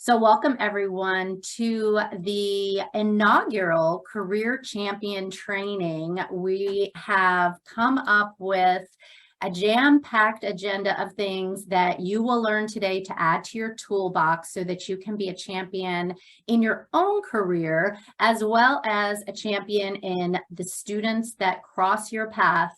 So welcome everyone to the inaugural Career Champion Training. We have come up with a jam-packed agenda of things that you will learn today to add to your toolbox so that you can be a champion in your own career, as well as a champion in the students that cross your path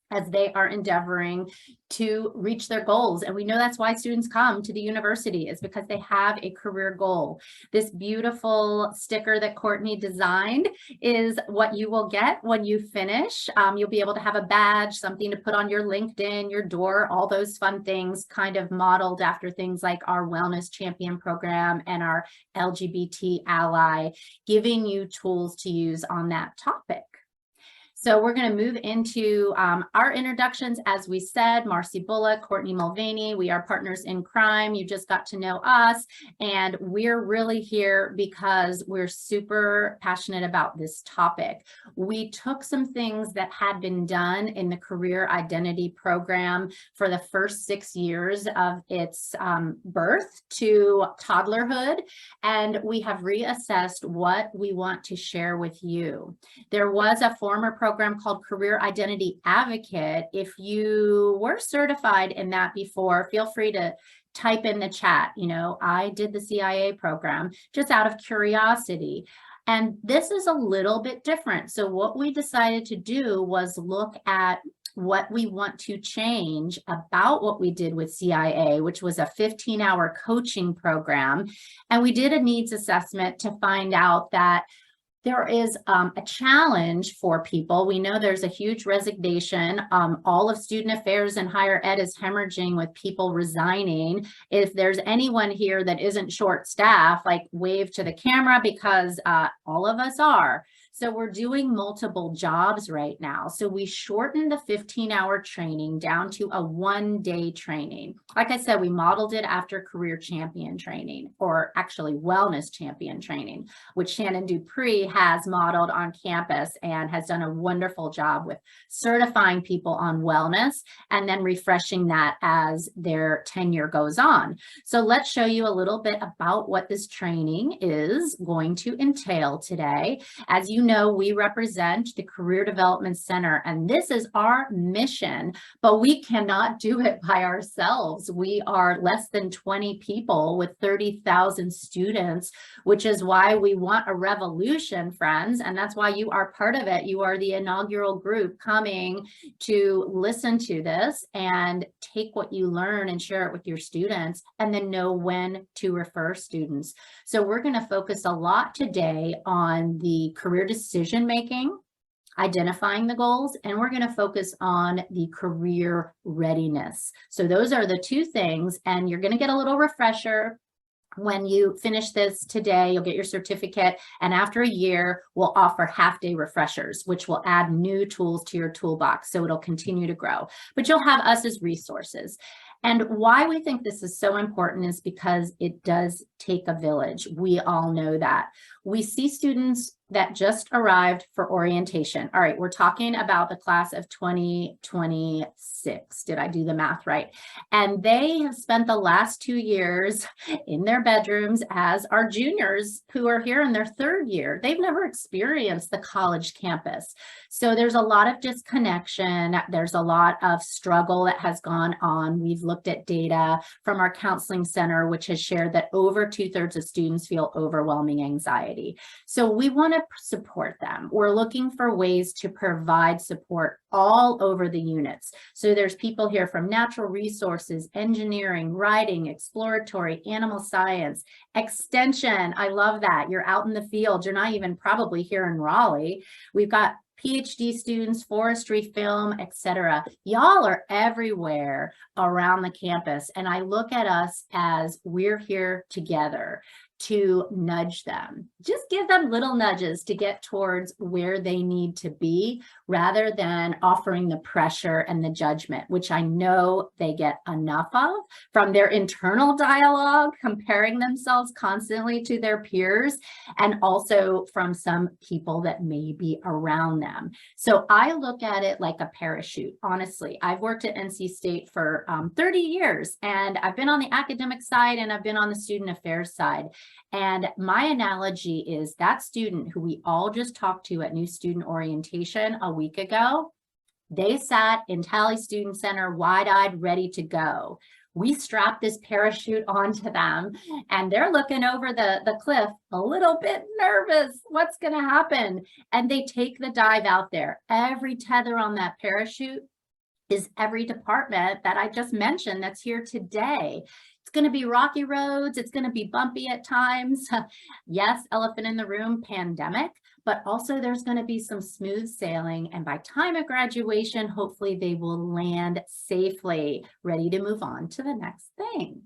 as they are endeavoring to reach their goals. And we know that's why students come to the university, is because they have a career goal. This beautiful sticker that Courtney designed is what you will get when you finish. You'll be able to have a badge, something to put on your LinkedIn, your door, all those fun things, kind of modeled after things like our Wellness Champion program and our LGBT Ally, giving you tools to use on that topic. So we're going to move into our introductions. As we said, Marcy Bullock, Courtney Mulvaney, we are partners in crime. You just got to know us, and we're really here because we're super passionate about this topic. We took some things that had been done in the Career Identity Program for the first 6 years of its birth to toddlerhood, and we have reassessed what we want to share with you. There was a former program called Career Identity Advocate. If you were certified in that before, feel free to type in the chat. You know, I did the CIA program just out of curiosity. And this is a little bit different. So what we decided to do was look at what we want to change about what we did with CIA, which was a 15-hour coaching program. And we did a needs assessment to find out that there is a challenge for people. We know there's a huge resignation. All of student affairs and higher ed is hemorrhaging with people resigning. If there's anyone here that isn't short staffed, like wave to the camera, because all of us are. So we're doing multiple jobs right now. So we shortened the 15-hour training down to a 1-day training. Like I said, we modeled it after Career Champion training, or actually Wellness Champion training, which Shannon Dupree has modeled on campus and has done a wonderful job with certifying people on wellness and then refreshing that as their tenure goes on. So let's show you a little bit about what this training is going to entail today. As you know, we represent the Career Development Center, and this is our mission, but we cannot do it by ourselves. We are less than 20 people with 30,000 students, which is why we want a revolution, friends, and that's why you are part of it. You are the inaugural group coming to listen to this and take what you learn and share it with your students, and then know when to refer students. So we're going to focus a lot today on the career decision making, identifying the goals, and we're going to focus on the career readiness. So those are the two things, and you're going to get a little refresher. When you finish this today, you'll get your certificate, and after a year, we'll offer half-day refreshers, which will add new tools to your toolbox, so it'll continue to grow. But you'll have us as resources. And why we think this is so important is because it does take a village. We all know that. We see students that just arrived for orientation. All right, we're talking about the class of 2026. Did I do the math right? And they have spent the last 2 years in their bedrooms as our juniors who are here in their 3rd year. They've never experienced the college campus. So there's a lot of disconnection. There's a lot of struggle that has gone on. We've looked at data from our counseling center, which has shared that over 2/3 of students feel overwhelming anxiety. So we want to support them. We're looking for ways to provide support all over the units. So there's people here from natural resources, engineering, writing, exploratory, animal science, extension. I love that. You're out in the field. You're not even probably here in Raleigh. We've got PhD students, forestry, film, etc. Y'all are everywhere around the campus. And I look at us as we're here together to nudge them. Just give them little nudges to get towards where they need to be, rather than offering the pressure and the judgment, which I know they get enough of from their internal dialogue, comparing themselves constantly to their peers, and also from some people that may be around them. So I look at it like a parachute, honestly. I've worked at NC State for 30 years, and I've been on the academic side and I've been on the student affairs side. And my analogy is that student who we all just talked to at New Student Orientation a week ago, they sat in Tally Student Center wide-eyed, ready to go. We strapped this parachute onto them and they're looking over the cliff a little bit nervous. What's going to happen? And they take the dive out there. Every tether on that parachute is every department that I just mentioned that's here today. It's going to be rocky roads. It's going to be bumpy at times. Yes, elephant in the room, pandemic, but also there's going to be some smooth sailing. And by time of graduation, hopefully they will land safely, ready to move on to the next thing.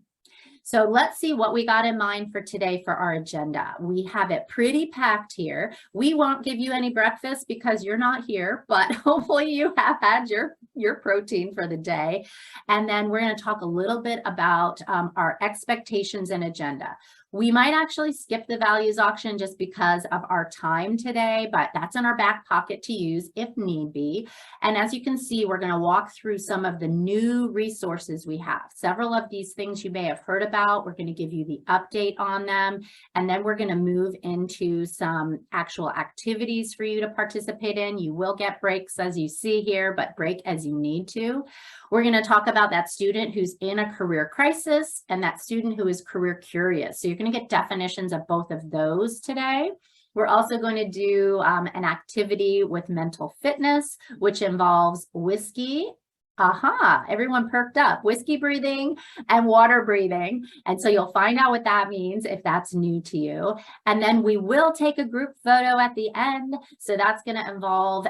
So let's see what we got in mind for today for our agenda. We have it pretty packed here. We won't give you any breakfast because you're not here, but hopefully you have had your protein for the day. And then we're going to talk a little bit about our expectations and agenda. We might actually skip the values auction just because of our time today, but that's in our back pocket to use if need be. And as you can see, we're going to walk through some of the new resources we have. Several of these things you may have heard about. We're going to give you the update on them. And then we're going to move into some actual activities for you to participate in. You will get breaks as you see here, but break as you need to. We're going to talk about that student who's in a career crisis and that student who is career curious. So you're going to get definitions of both of those today. We're also going to do an activity with mental fitness, which involves whiskey. Aha, everyone perked up. Whiskey breathing and water breathing. And so you'll find out what that means if that's new to you. And then we will take a group photo at the end. So that's going to involve,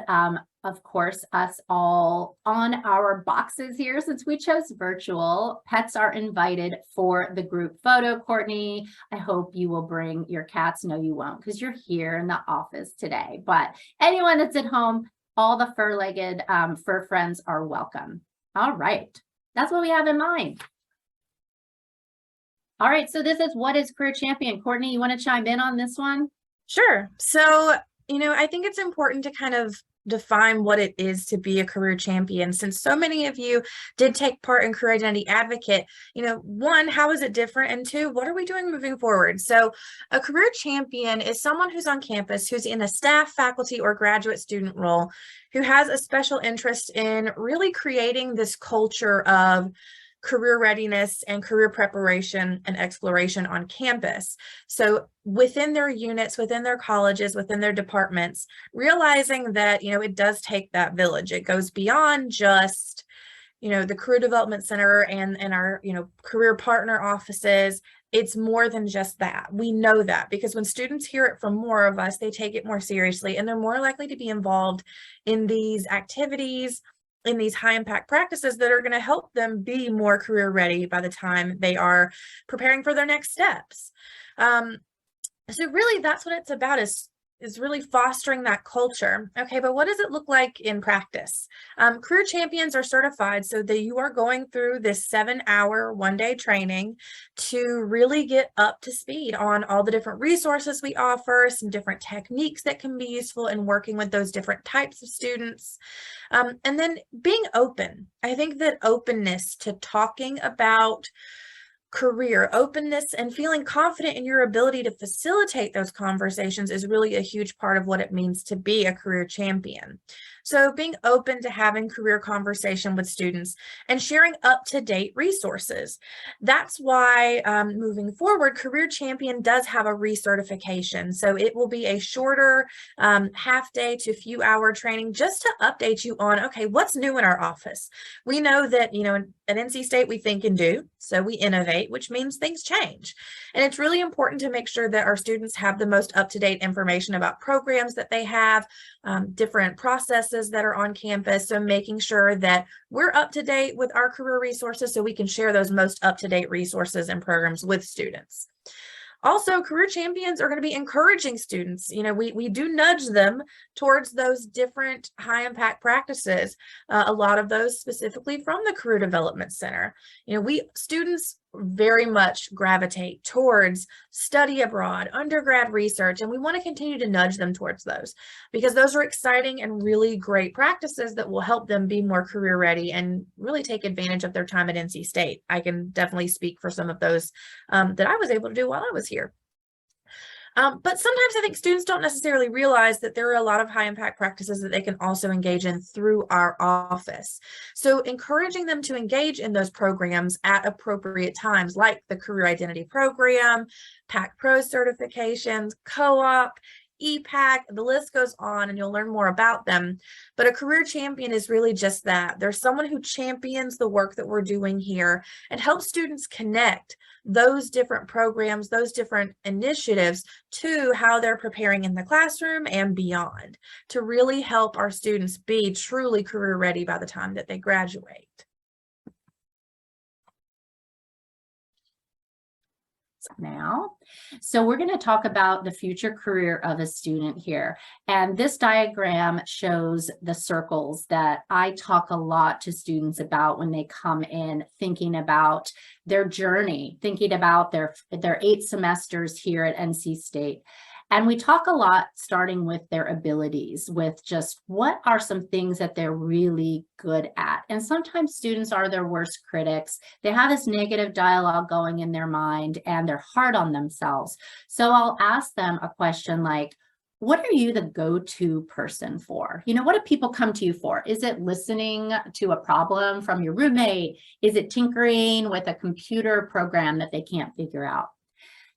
of course, us all on our boxes here. Since we chose virtual, pets are invited for the group photo. Courtney, I hope you will bring your cats. No, you won't, because you're here in the office today. But anyone that's at home, all the fur-legged fur friends are welcome. All right, that's what we have in mind. All right, so this is What is Career Champion? Courtney, you want to chime in on this one? Sure. So, I think it's important to kind of define what it is to be a career champion, since so many of you did take part in Career Identity Advocate. One, how is it different? And two, what are we doing moving forward? So a career champion is someone who's on campus, who's in a staff, faculty, or graduate student role, who has a special interest in really creating this culture of career readiness and career preparation and exploration on campus. So within their units, within their colleges, within their departments, realizing that, it does take that village. It goes beyond just, the Career Development Center and our, career partner offices. It's more than just that. We know that because when students hear it from more of us, they take it more seriously and they're more likely to be involved in these activities, in these high impact practices that are going to help them be more career ready by the time they are preparing for their next steps. So really that's what it's about, is really fostering that culture. Okay, but what does it look like in practice? Career champions are certified so that you are going through this 7-hour one-day training to really get up to speed on all the different resources we offer, some different techniques that can be useful in working with those different types of students. And then being open. I think that openness to talking about career, openness, and feeling confident in your ability to facilitate those conversations is really a huge part of what it means to be a career champion. So being open to having career conversation with students and sharing up-to-date resources. That's why moving forward, Career Champion does have a recertification. So it will be a shorter half-day to few-hour training just to update you on, okay, what's new in our office? We know that, at NC State, we think and do, so we innovate, which means things change. And it's really important to make sure that our students have the most up-to-date information about programs that they have, different processes that are on campus. So making sure that we're up to date with our career resources so we can share those most up-to-date resources and programs with students. Also, career champions are going to be encouraging students. We do nudge them towards those different high impact practices, a lot of those specifically from the Career Development Center. Students very much gravitate towards study abroad, undergrad research, and we want to continue to nudge them towards those because those are exciting and really great practices that will help them be more career ready and really take advantage of their time at NC State. I can definitely speak for some of those that I was able to do while I was here. But sometimes I think students don't necessarily realize that there are a lot of high impact practices that they can also engage in through our office. So encouraging them to engage in those programs at appropriate times, like the Career Identity Program, PAC Pro certifications, co-op, EPAC, the list goes on, and you'll learn more about them. But a career champion is really just that. There's someone who champions the work that we're doing here and helps students connect those different programs, those different initiatives to how they're preparing in the classroom and beyond to really help our students be truly career ready by the time that they graduate. Now, so we're going to talk about the future career of a student here. And this diagram shows the circles that I talk a lot to students about when they come in thinking about their journey, thinking about their 8 semesters here at NC State. And we talk a lot starting with their abilities, with just what are some things that they're really good at. And sometimes students are their worst critics. They have this negative dialogue going in their mind and they're hard on themselves. So I'll ask them a question like, what are you the go-to person for? You know, what do people come to you for? Is it listening to a problem from your roommate? Is it tinkering with a computer program that they can't figure out?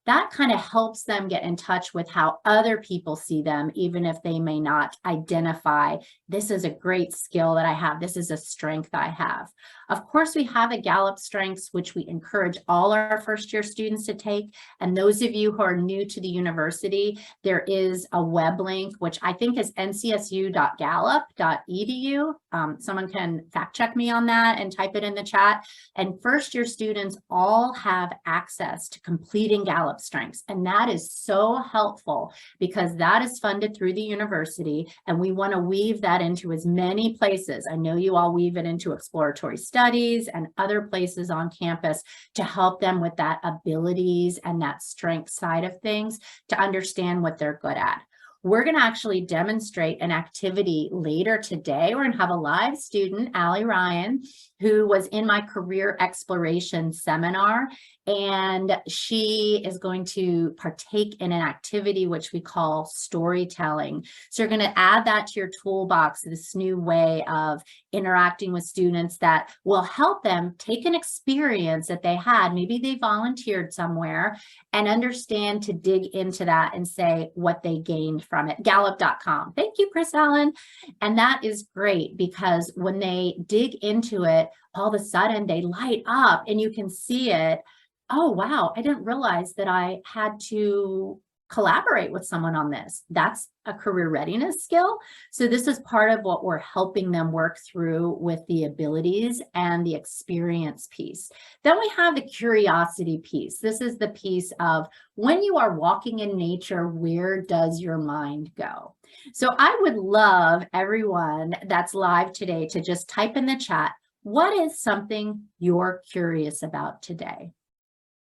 That kind of helps them get in touch with how other people see them, even if they may not identify, this is a great skill that I have, this is a strength I have. Of course, we have a Gallup Strengths, which we encourage all our first-year students to take. And those of you who are new to the university, there is a web link, which I think is ncsu.gallup.edu. Someone can fact check me on that and type it in the chat. And first-year students all have access to completing Gallup Strengths. And that is so helpful because that is funded through the university. And we want to weave that into as many places. I know you all weave it into exploratory studies and other places on campus to help them with that abilities and that strength side of things to understand what they're good at. We're going to actually demonstrate an activity later today. We're going to have a live student, Allie Ryan, who was in my career exploration seminar, and she is going to partake in an activity which we call storytelling. So you're going to add that to your toolbox, this new way of interacting with students that will help them take an experience that they had. Maybe they volunteered somewhere and understand to dig into that and say what they gained from it. Gallup.com. Thank you, Chris Allen. And that is great because when they dig into it, all of a sudden they light up and you can see it. Oh, wow, I didn't realize that I had to collaborate with someone on this. That's a career readiness skill. So this is part of what we're helping them work through with the abilities and the experience piece. Then we have the curiosity piece. This is the piece of when you are walking in nature, where does your mind go? So I would love everyone that's live today to just type in the chat, what is something you're curious about today?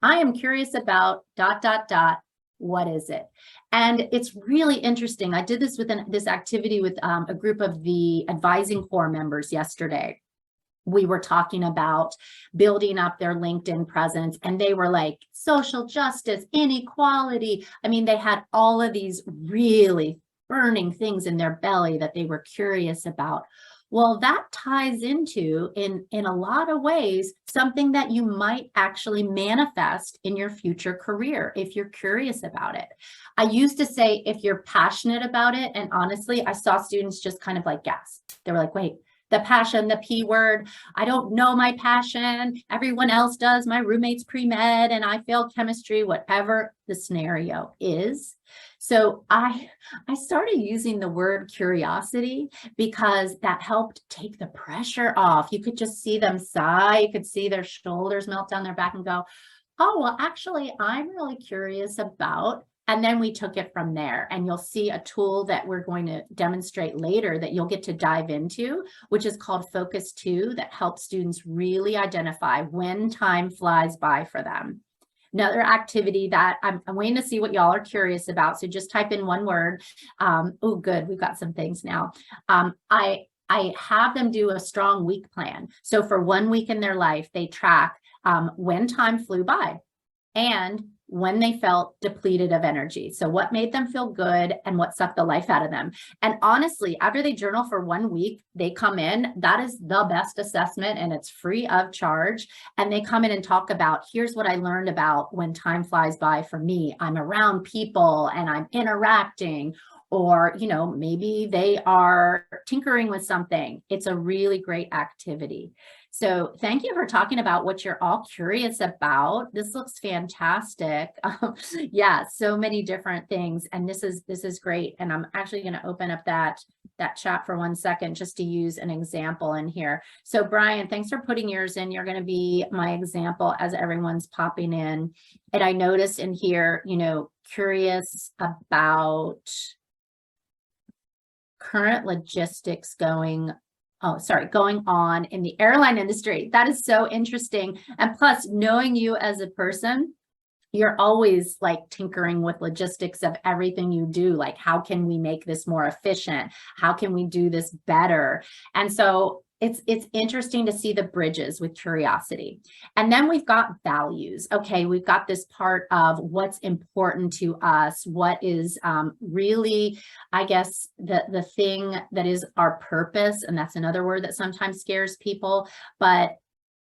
I am curious about ... What is it? And it's really interesting. I did this with this activity with a group of the advising corps members yesterday. We were talking about building up their LinkedIn presence, and they were like social justice, inequality. I mean, they had all of these really burning things in their belly that they were curious about. Well, that ties into, in a lot of ways, something that you might actually manifest in your future career if you're curious about it. I used to say, if you're passionate about it, and honestly, I saw students just kind of like gasp. They were like, wait, the passion, the P word, I don't know my passion. Everyone else does. My roommate's pre-med and I failed chemistry, whatever the scenario is. So I started using the word curiosity because that helped take the pressure off. You could just see them sigh. You could see their shoulders melt down their back and go, oh, well, actually, I'm really curious about And then we took it from there, and you'll see a tool that we're going to demonstrate later that you'll get to dive into, which is called Focus 2, that helps students really identify when time flies by for them. Another activity that I'm waiting to see what y'all are curious about. So just type in one word. Oh, good. We've got some things now. I have them do a strong week plan. So for 1 week in their life, they track when time flew by and when they felt depleted of energy. So what made them feel good and what sucked the life out of them. And honestly, after they journal for 1 week, they come in, that is the best assessment, and it's free of charge. And they come in and talk about, here's what I learned about when time flies by for me. I'm around people and I'm interacting, or, you know, maybe they are tinkering with something. It's a really great activity. So thank you for talking about what you're all curious about. This looks fantastic. Yeah, so many different things. And this is great. And I'm actually going to open up that chat for 1 second just to use an example in here. So Brian, thanks for putting yours in. You're going to be my example as everyone's popping in. And I noticed in here, you know, curious about current logistics going on in the airline industry. That is so interesting. And plus, knowing you as a person, you're always like tinkering with logistics of everything you do. Like, how can we make this more efficient? How can we do this better? And so it's interesting to see the bridges with curiosity. And then we've got values. Okay, we've got this part of what's important to us, what is really, I guess, the thing that is our purpose. And that's another word that sometimes scares people. But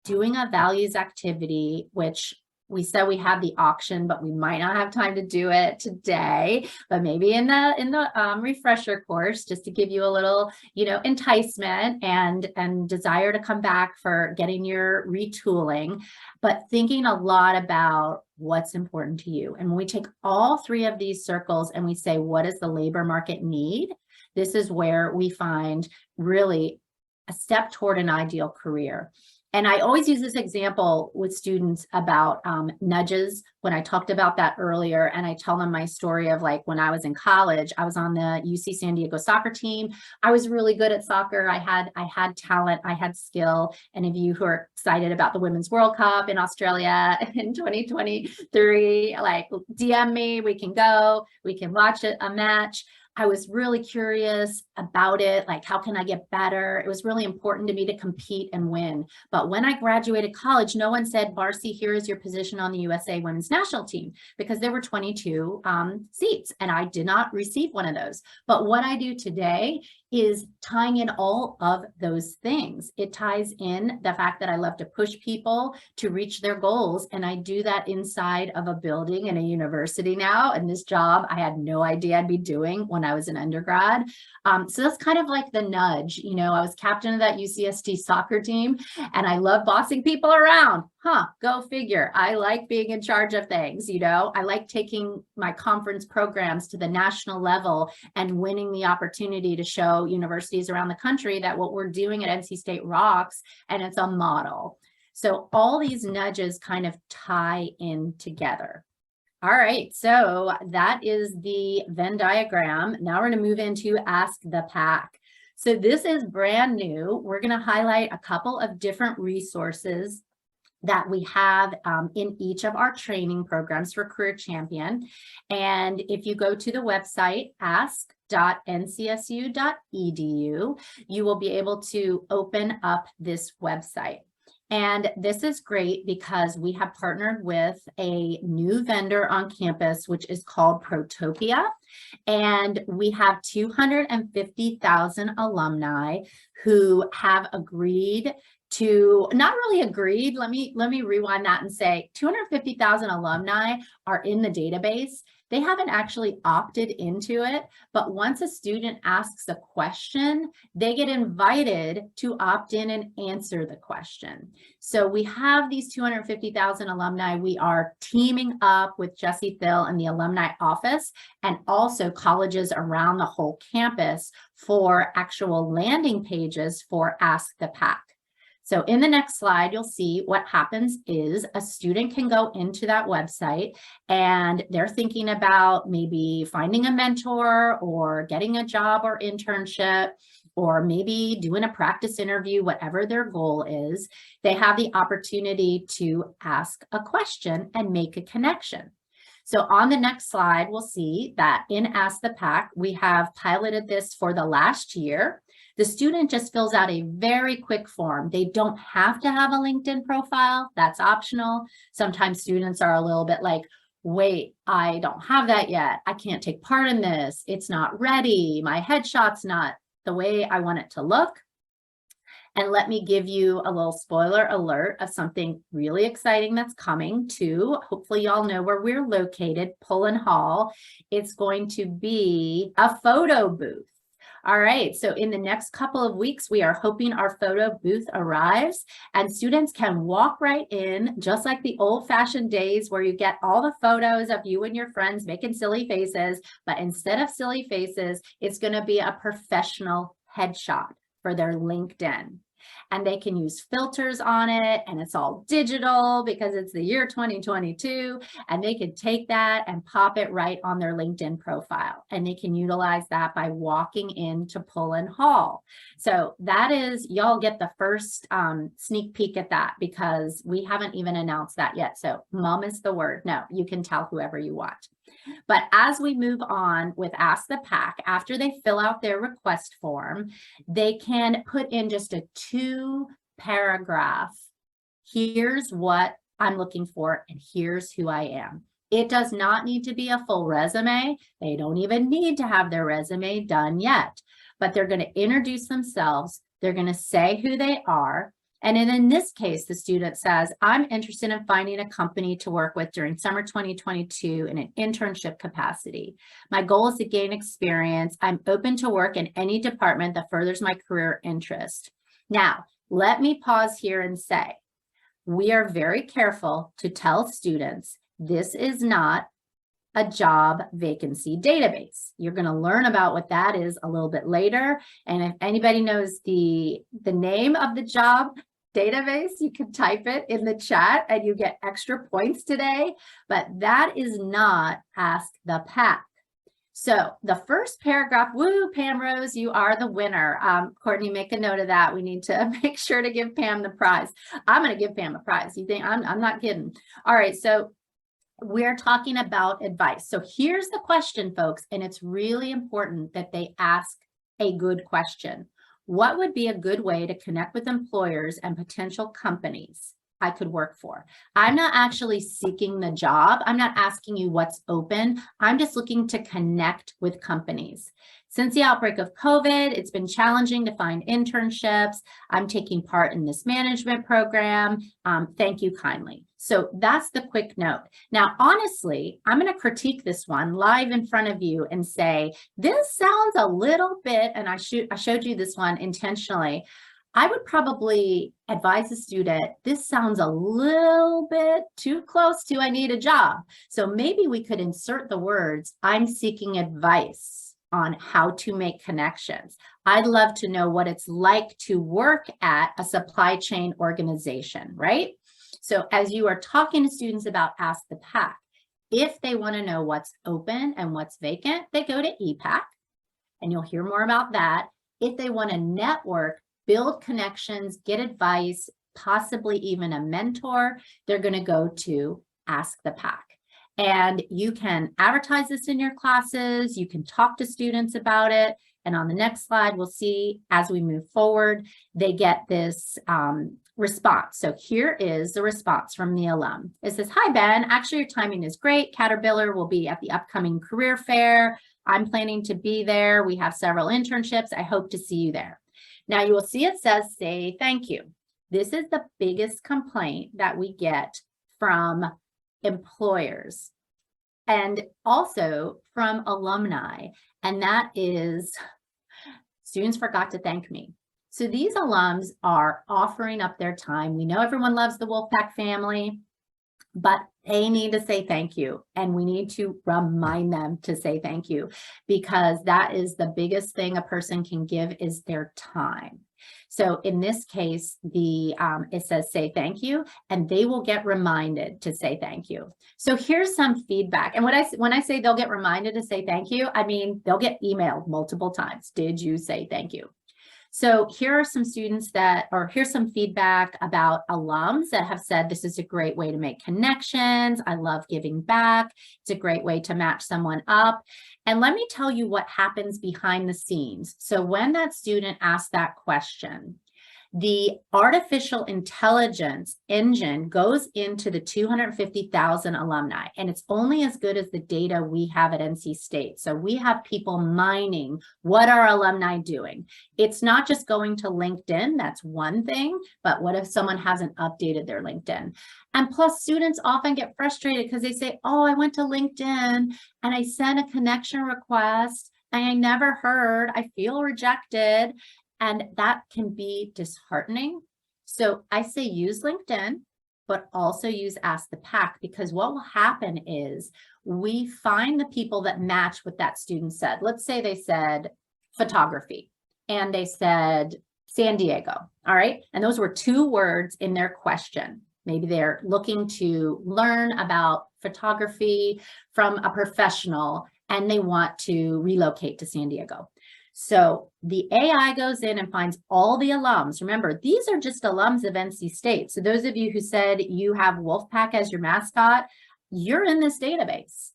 doing a values activity, which we said we have the auction, but we might not have time to do it today, but maybe in the refresher course, just to give you a little, you know, enticement and desire to come back for getting your retooling, but thinking a lot about what's important to you. And when we take all three of these circles and we say, what does the labor market need? This is where we find really a step toward an ideal career. And I always use this example with students about nudges when I talked about that earlier. And I tell them my story of like when I was in college, I was on the UC San Diego soccer team. I was really good at soccer. I had talent, I had skill. Any of you who are excited about the Women's World Cup in Australia in 2023, like DM me, we can go, we can watch a match. I was really curious about it, like how can I get better? It was really important to me to compete and win. But when I graduated college, no one said, Barcy, here is your position on the USA women's national team, because there were 22 seats and I did not receive one of those. But what I do today is tying in all of those things. It ties in the fact that I love to push people to reach their goals. And I do that inside of a building in a university now. And this job I had no idea I'd be doing when I was an undergrad. So that's kind of like the nudge. You know, I was captain of that UCSD soccer team and I love bossing people around. Go figure. I like being in charge of things, you know. I like taking my conference programs to the national level and winning the opportunity to show universities around the country that what we're doing at NC State rocks, and it's a model. So all these nudges kind of tie in together. All right, so that is the Venn diagram. Now we're going to move into Ask the Pack. So this is brand new. We're going to highlight a couple of different resources that we have in each of our training programs for Career Champion. And if you go to the website, ask.ncsu.edu, you will be able to open up this website. And this is great because we have partnered with a new vendor on campus, which is called Protopia. And we have 250,000 alumni who have agreed to, not really agreed, let me rewind that and say 250,000 alumni are in the database. They haven't actually opted into it, but once a student asks a question, they get invited to opt in and answer the question. So we have these 250,000 alumni. We are teaming up with Jesse Thill and the alumni office and also colleges around the whole campus for actual landing pages for Ask the Pack. So in the next slide, you'll see what happens is a student can go into that website and they're thinking about maybe finding a mentor or getting a job or internship, or maybe doing a practice interview, whatever their goal is. They have the opportunity to ask a question and make a connection. So on the next slide, we'll see that in Ask the PAC, we have piloted this for the last year. The student just fills out a very quick form. They don't have to have a LinkedIn profile. That's optional. Sometimes students are a little bit like, wait, I don't have that yet. I can't take part in this. It's not ready. My headshot's not the way I want it to look. And let me give you a little spoiler alert of something really exciting that's coming too. Hopefully y'all know where we're located, Pullen Hall. It's going to be a photo booth. All right, so in the next couple of weeks, we are hoping our photo booth arrives and students can walk right in, just like the old-fashioned days where you get all the photos of you and your friends making silly faces, but instead of silly faces, it's gonna be a professional headshot for their LinkedIn. And they can use filters on it, and it's all digital because it's the year 2022, and they can take that and pop it right on their LinkedIn profile, and they can utilize that by walking into Pullen Hall. So that is, y'all get the first sneak peek at that because we haven't even announced that yet. So mom is the word. No, you can tell whoever you want. But as we move on with Ask the PAC, after they fill out their request form, they can put in just a 2-paragraph, here's what I'm looking for and here's who I am. It does not need to be a full resume. They don't even need to have their resume done yet, but they're going to introduce themselves. They're going to say who they are. And in this case, the student says, I'm interested in finding a company to work with during summer 2022 in an internship capacity. My goal is to gain experience. I'm open to work in any department that furthers my career interest. Now, let me pause here and say, we are very careful to tell students this is not a job vacancy database. You're going to learn about what that is a little bit later. And if anybody knows the name of the job database, you can type it in the chat and you get extra points today, but that is not Ask the PAC. So the first paragraph, woo, Pam Rose, you are the winner. Courtney, make a note of that. We need to make sure to give Pam the prize. I'm going to give Pam a prize. You think I'm not kidding. All right, so we're talking about advice. So here's the question, folks, and it's really important that they ask a good question. What would be a good way to connect with employers and potential companies I could work for? I'm not actually seeking the job. I'm not asking you what's open. I'm just looking to connect with companies. Since the outbreak of COVID, it's been challenging to find internships. I'm taking part in this management program. Thank you kindly. So that's the quick note. Now, honestly, I'm going to critique this one live in front of you and say, this sounds a little bit, and I showed you this one intentionally. I would probably advise a student, this sounds a little bit too close to I need a job. So maybe we could insert the words, I'm seeking advice on how to make connections. I'd love to know what it's like to work at a supply chain organization, right? So as you are talking to students about Ask the PAC, if they want to know what's open and what's vacant, they go to EPAC, and you'll hear more about that. If they want to network, build connections, get advice, possibly even a mentor, they're going to go to Ask the PAC. And you can advertise this in your classes, you can talk to students about it. And on the next slide, we'll see as we move forward, they get this response. So here is the response from the alum. It says, hi, Ben, actually your timing is great. Caterpillar will be at the upcoming career fair. I'm planning to be there. We have several internships. I hope to see you there. Now you will see it says, say thank you. This is the biggest complaint that we get from employers and also from alumni. And that is, students forgot to thank me. So these alums are offering up their time. We know everyone loves the Wolfpack family, but they need to say thank you. And we need to remind them to say thank you, because that is the biggest thing a person can give is their time. So in this case, it says say thank you, and they will get reminded to say thank you. So here's some feedback. And when I say they'll get reminded to say thank you, I mean, they'll get emailed multiple times. Did you say thank you? So here are some students here's some feedback about alums that have said, this is a great way to make connections. I love giving back. It's a great way to match someone up. And let me tell you what happens behind the scenes. So when that student asks that question, the artificial intelligence engine goes into the 250,000 alumni, and it's only as good as the data we have at NC State. So we have people mining what are alumni doing. It's not just going to LinkedIn, that's one thing, but what if someone hasn't updated their LinkedIn? And plus, students often get frustrated because they say, oh, I went to LinkedIn and I sent a connection request and I never heard, I feel rejected. And that can be disheartening. So I say use LinkedIn, but also use Ask the PAC, because what will happen is we find the people that match what that student said. Let's say they said photography and they said San Diego. All right. And those were 2 words in their question. Maybe they're looking to learn about photography from a professional and they want to relocate to San Diego. So the AI goes in and finds all the alums. Remember, these are just alums of NC State. So those of you who said you have Wolfpack as your mascot, you're in this database.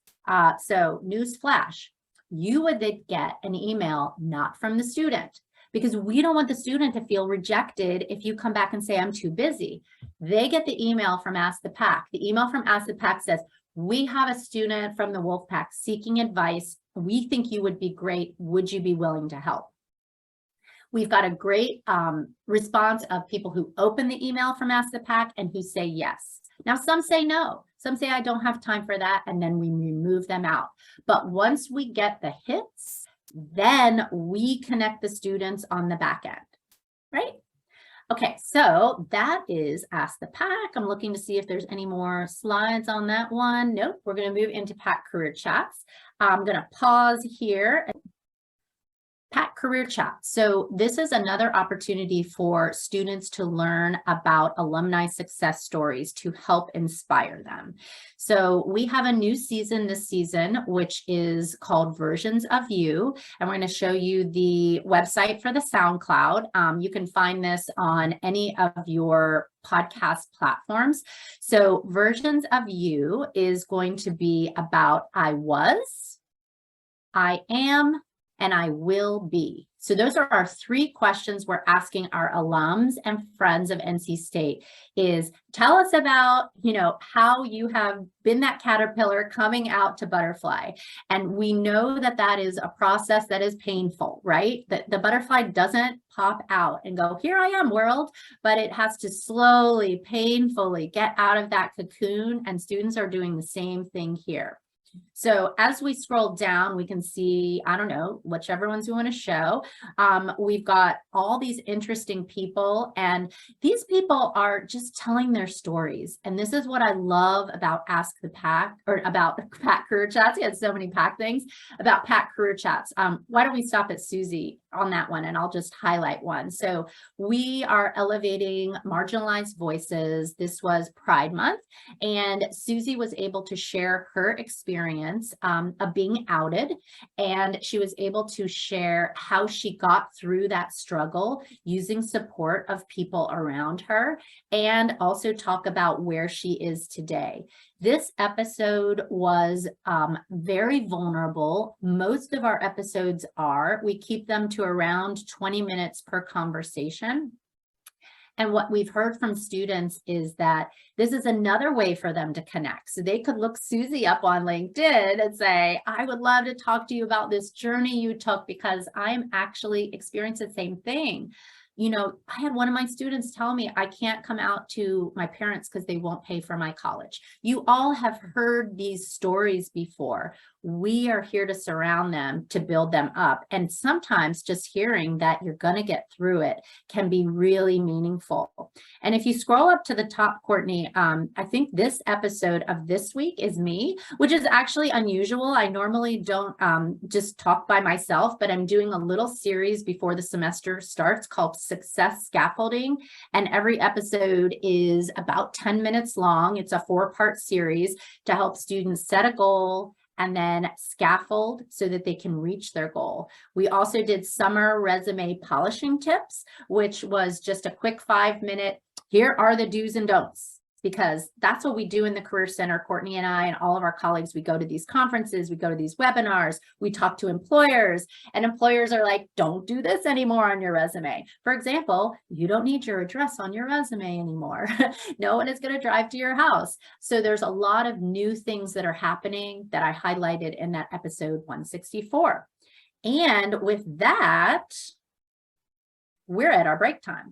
So news flash, you would then get an email not from the student, because we don't want the student to feel rejected if you come back and say, I'm too busy. They get the email from Ask the PAC. The email from Ask the PAC says, we have a student from the Wolfpack seeking advice. We think you would be great. Would you be willing to help? We've got a great response of people who open the email from Ask the PAC and who say yes. Now, some say no. Some say, I don't have time for that. And then we remove them out. But once we get the hits, then we connect the students on the back end, right? Okay, so that is Ask the PAC. I'm looking to see if there's any more slides on that one. Nope, we're going to move into PAC Career Chats. I'm going to pause here. PAC Career Chat. So this is another opportunity for students to learn about alumni success stories to help inspire them. So we have a new season this season, which is called Versions of You. And we're going to show you the website for the SoundCloud. You can find this on any of your podcast platforms. So Versions of You is going to be about I was, I am, and I will be. So those are our 3 questions we're asking our alums and friends of NC State is tell us about, how you have been that caterpillar coming out to butterfly. And we know that that is a process that is painful, right? That the butterfly doesn't pop out and go, here I am world, but it has to slowly, painfully get out of that cocoon. And students are doing the same thing here. So as we scroll down, we can see, I don't know, whichever ones we want to show. We've got all these interesting people, and these people are just telling their stories. And this is what I love about Ask the PAC, or about PAC Career Chats. We had so many PAC things about PAC Career Chats. Why don't we stop at Susie on that one, and I'll just highlight one. So we are elevating marginalized voices. This was Pride Month, and Susie was able to share her experience of being outed, and she was able to share how she got through that struggle using support of people around her, and also talk about where she is today. This episode was very vulnerable. Most of our episodes are. We keep them to around 20 minutes per conversation. And what we've heard from students is that this is another way for them to connect. So they could look Susie up on LinkedIn and say, I would love to talk to you about this journey you took because I'm actually experiencing the same thing. I had one of my students tell me I can't come out to my parents because they won't pay for my college. You all have heard these stories before. We are here to surround them, to build them up. And sometimes just hearing that you're going to get through it can be really meaningful. And if you scroll up to the top, Courtney, I think this episode of this week is me, which is actually unusual. I normally don't just talk by myself, but I'm doing a little series before the semester starts called success scaffolding. And every episode is about 10 minutes long. It's a 4-part series to help students set a goal and then scaffold so that they can reach their goal. We also did summer resume polishing tips, which was just a quick 5-minute, here are the do's and don'ts, because that's what we do in the Career Center. Courtney and I and all of our colleagues, we go to these conferences, we go to these webinars, we talk to employers, and employers are like, don't do this anymore on your resume. For example, you don't need your address on your resume anymore. No one is going to drive to your house. So there's a lot of new things that are happening that I highlighted in that episode 164. And with that, we're at our break time.